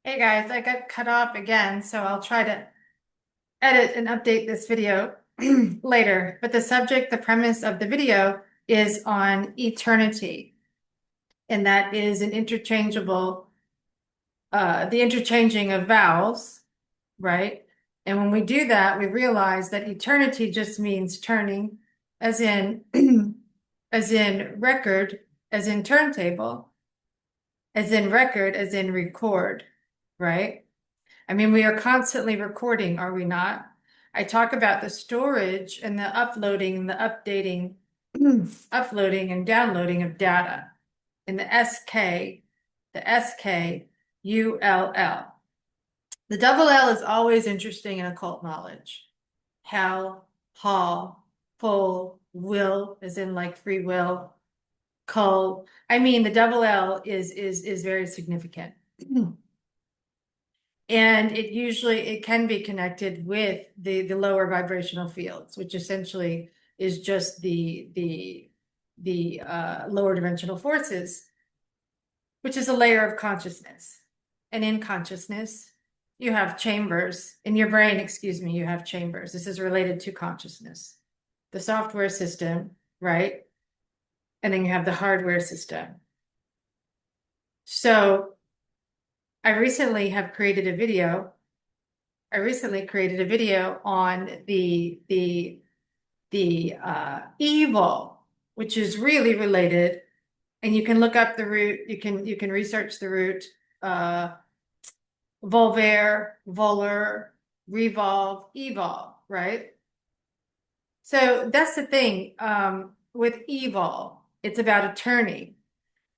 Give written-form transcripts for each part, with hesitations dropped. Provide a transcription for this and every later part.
Hey guys, I got cut off again, so I'll try to edit and update this video later. But the subject, the premise of the video is on eternity, and that is an interchangeable, the interchanging of vowels, right? And when we do that, we realize that eternity just means turning, as in, as in record, as in turntable, as in record, as in record, right? I mean, we are constantly recording, are we not? I talk about the storage and the uploading and the updating, uploading and downloading of data in the SKULL. The double L is always interesting in occult knowledge. Hell, hall, full, will, as in like free will, cull. I mean, the double L is very significant. And it can be connected with the lower vibrational fields, which essentially is just the lower dimensional forces, which is a layer of consciousness. And in consciousness, you have chambers. In your brain, excuse me, you have chambers. This is related to consciousness. The software system, right? And then you have the hardware system. So I recently created a video on the evil, which is really related. And you can look up the root. You can research the root. Volver, voler, revolve, evolve, right? So that's the thing. With evil, it's about a turning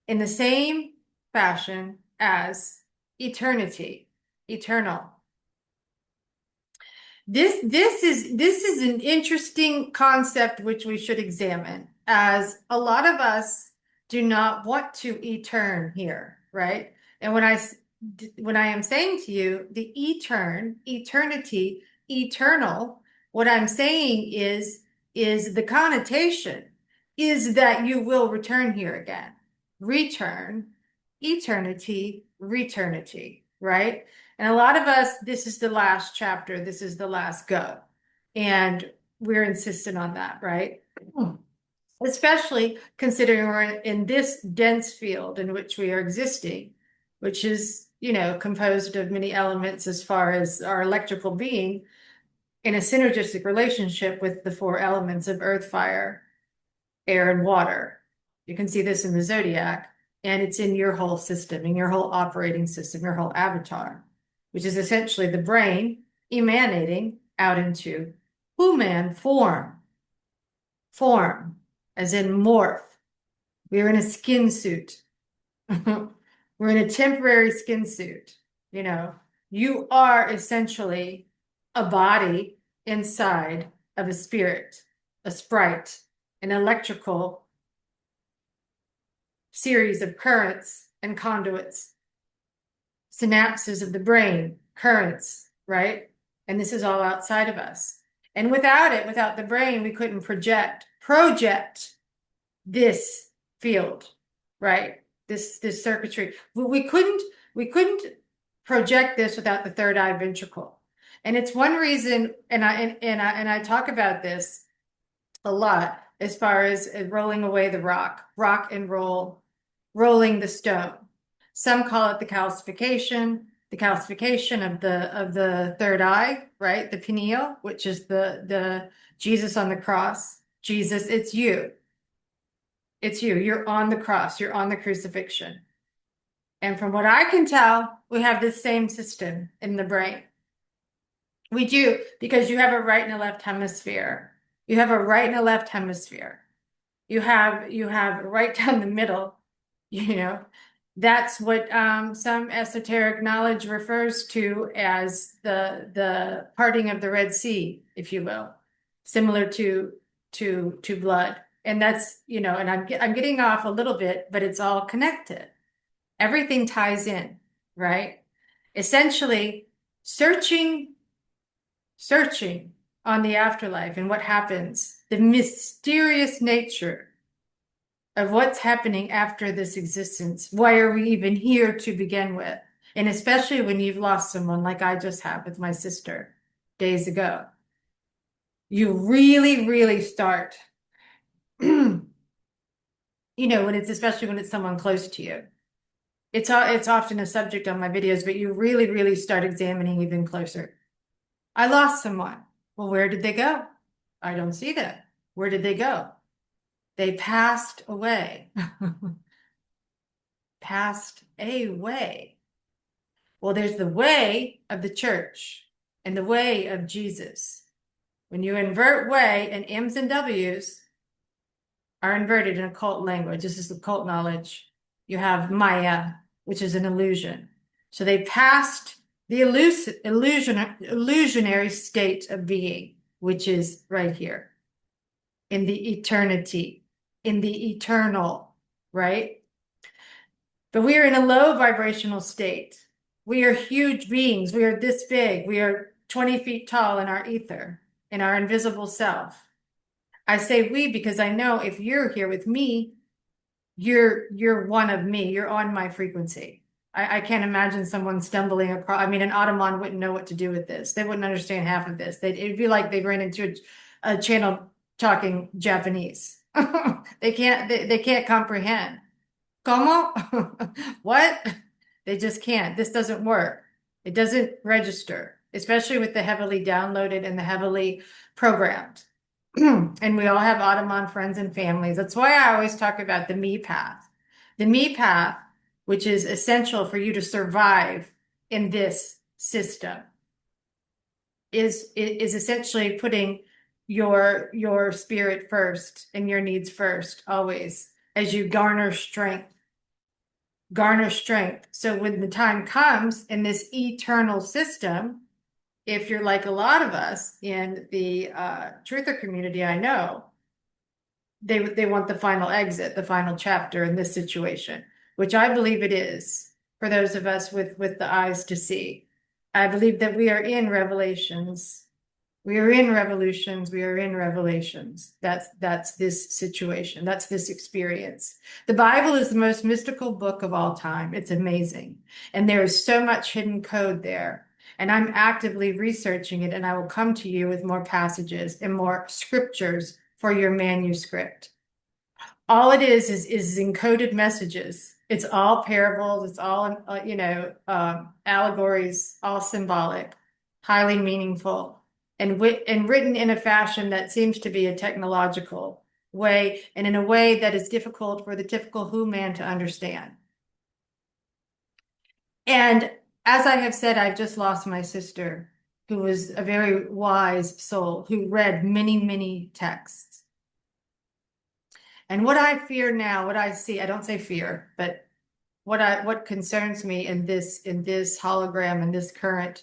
in the same fashion as eternity, eternal. This is an interesting concept which we should examine, as a lot of us do not want to etern here, right? And when I am saying to you the etern, eternity, eternal, what I'm saying is the connotation is that you will return here again. Return, eternity, returnity, right? And a lot of us, this is the last chapter, this is the last go. And we're insistent on that, right? Especially considering we're in this dense field in which we are existing, which is, composed of many elements as far as our electrical being in a synergistic relationship with the four elements of earth, fire, air, and water. You can see this in the zodiac, and it's in your whole system, in your whole operating system, your whole avatar, which is essentially the brain emanating out into human form. Form, as in morph. We're in a skin suit. We're in a temporary skin suit. You are essentially a body inside of a spirit, a sprite, an electrical series of currents and conduits, synapses of the brain, currents, right? And this is all outside of us. And without it, without the brain, we couldn't project this field, right? This circuitry. We couldn't project this without the third eye ventricle. And it's one reason, and I talk about this a lot as far as rolling away the rock and roll, rolling the stone. Some call it the calcification of the third eye, right? The pineal, which is the Jesus on the cross. Jesus, it's you. It's you. You're on the cross. You're on the crucifixion. And from what I can tell, we have this same system in the brain. We do, because you have a right and a left hemisphere. You have a right and a left hemisphere. You have right down the middle, That's what some esoteric knowledge refers to as the parting of the Red Sea, if you will, similar to blood. And that's, and I'm getting off a little bit, but it's all connected. Everything ties in, right? Essentially, searching on the afterlife and what happens, the mysterious nature of what's happening after this existence. Why are we even here to begin with? And especially when you've lost someone like I just have with my sister days ago, you really, really start, when it's especially when it's someone close to you. It's often a subject on my videos, but you really, really start examining even closer. I lost someone. Well, where did they go? I don't see them. Where did they go? They passed away. Passed away. Well, there's the way of the church and the way of Jesus. When you invert way, and M's and W's are inverted in occult language, this is occult knowledge. You have Maya, which is an illusion. So they passed the illusionary state of being, which is right here in the eternity, in the eternal, right? But we are in a low vibrational state. We are huge beings. We are this big. We are 20 feet tall in our ether, in our invisible self. I say we because I know if you're here with me, you're one of me. You're on my frequency. I can't imagine someone stumbling across. I mean, an Ottoman wouldn't know what to do with this. They wouldn't understand half of this. It'd be like they ran into a channel talking Japanese. They can't comprehend. ¿Cómo? What? They just can't. This doesn't work. It doesn't register, especially with the heavily downloaded and the heavily programmed. And we all have Ottoman friends and families. That's why I always talk about the me path. The me path, which is essential for you to survive in this system, is essentially putting your spirit first and your needs first, always, as you garner strength. So when the time comes in this eternal system, if you're like a lot of us in the truther community, I know they want the final exit, the final chapter in this situation, which I believe it is for those of us with the eyes to see. I believe that we are in revelations. We are in revolutions. We are in revelations. That's this situation. That's this experience. The Bible is the most mystical book of all time. It's amazing. And there is so much hidden code there. And I'm actively researching it, and I will come to you with more passages and more scriptures for your manuscript. All it is encoded messages. It's all parables. It's all, allegories, all symbolic, highly meaningful, and written in a fashion that seems to be a technological way, and in a way that is difficult for the typical who man to understand. And as I have said, I've just lost my sister, who was a very wise soul, who read many, many texts. And what I fear now, what I see, I don't say fear, but what concerns me in this hologram, in this current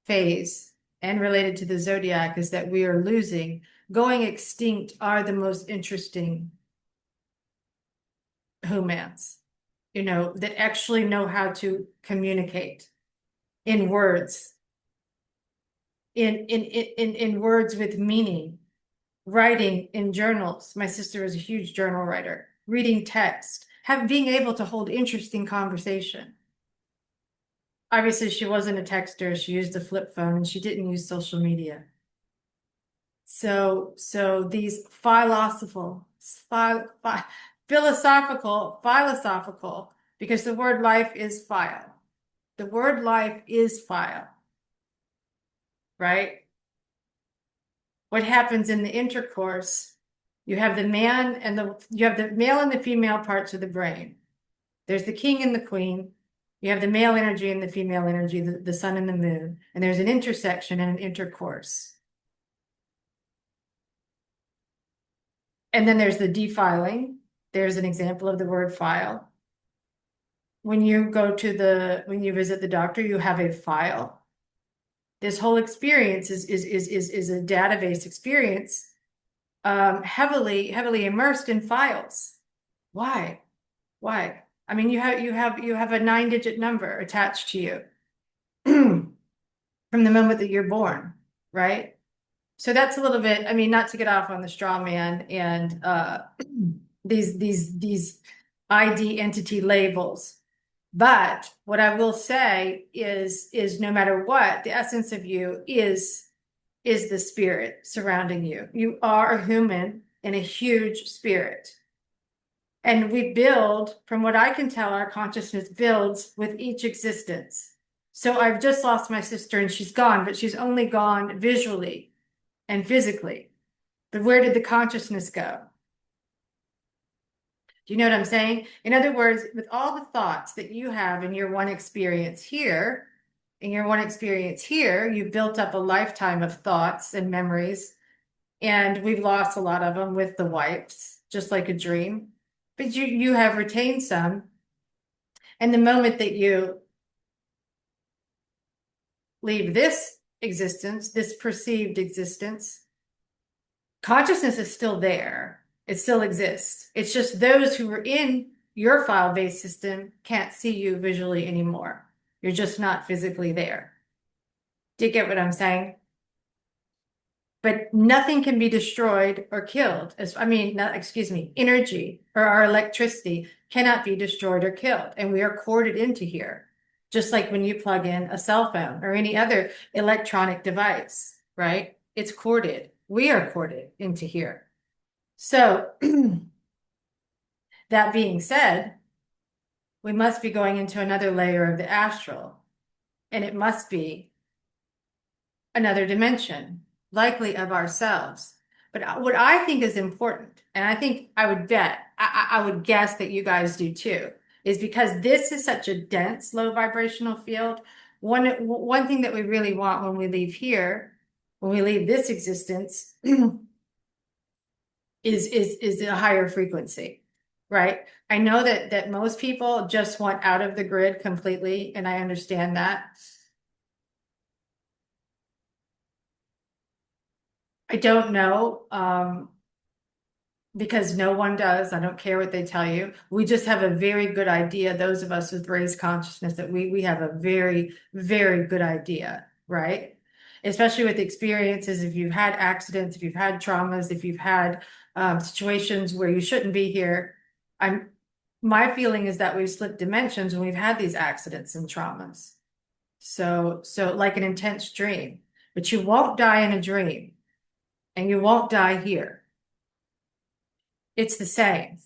phase, and related to the zodiac, is that we are losing. Going extinct are the most interesting humans, that actually know how to communicate in words, in words with meaning, writing in journals. My sister is a huge journal writer, reading text, being able to hold interesting conversation. Obviously, she wasn't a texter. She used a flip phone, and she didn't use social media. So these philosophical, because the word life is file. The word life is file, right? What happens in the intercourse, you have the male and the female parts of the brain. There's the king and the queen. You have the male energy and the female energy, the sun and the moon, and there's an intersection and an intercourse. And then there's the defiling. There's an example of the word file. When you visit the doctor, you have a file. This whole experience is a database experience, heavily immersed in files. Why? I mean, you have a 9-digit number attached to you from the moment that you're born, right? So that's a little bit, I mean, not to get off on the straw man and these ID entity labels, But what I will say is no matter what, the essence of you is the spirit surrounding you. You are a human in a huge spirit. And we build, from what I can tell, our consciousness builds with each existence. So I've just lost my sister and she's gone, but she's only gone visually and physically. But where did the consciousness go? Do you know what I'm saying? In other words, with all the thoughts that you have in your one experience here, you've built up a lifetime of thoughts and memories, and we've lost a lot of them with the wipes, just like a dream. But you have retained some. And the moment that you leave this existence, this perceived existence, consciousness is still there. It still exists. It's just those who were in your file-based system can't see you visually anymore. You're just not physically there. Do you get what I'm saying? But nothing can be destroyed or killed. Energy or our electricity cannot be destroyed or killed. And we are corded into here, just like when you plug in a cell phone or any other electronic device, right? It's corded. We are corded into here. So that being said, we must be going into another layer of the astral, and it must be another dimension, likely of ourselves. But what I think is important, and I think I would bet, I would guess that you guys do too, is because this is such a dense, low vibrational field. One thing that we really want when we leave here, when we leave this existence, is a higher frequency, right? I know that most people just want out of the grid completely, and I understand that. I don't know, because no one does. I don't care what they tell you. We just have a very good idea. Those of us with raised consciousness, that we have a very, very good idea, right? Especially with experiences, if you've had accidents, if you've had traumas, if you've had situations where you shouldn't be here. My feeling is that we've slipped dimensions when we've had these accidents and traumas. So like an intense dream, but you won't die in a dream. And you won't die here. It's the same.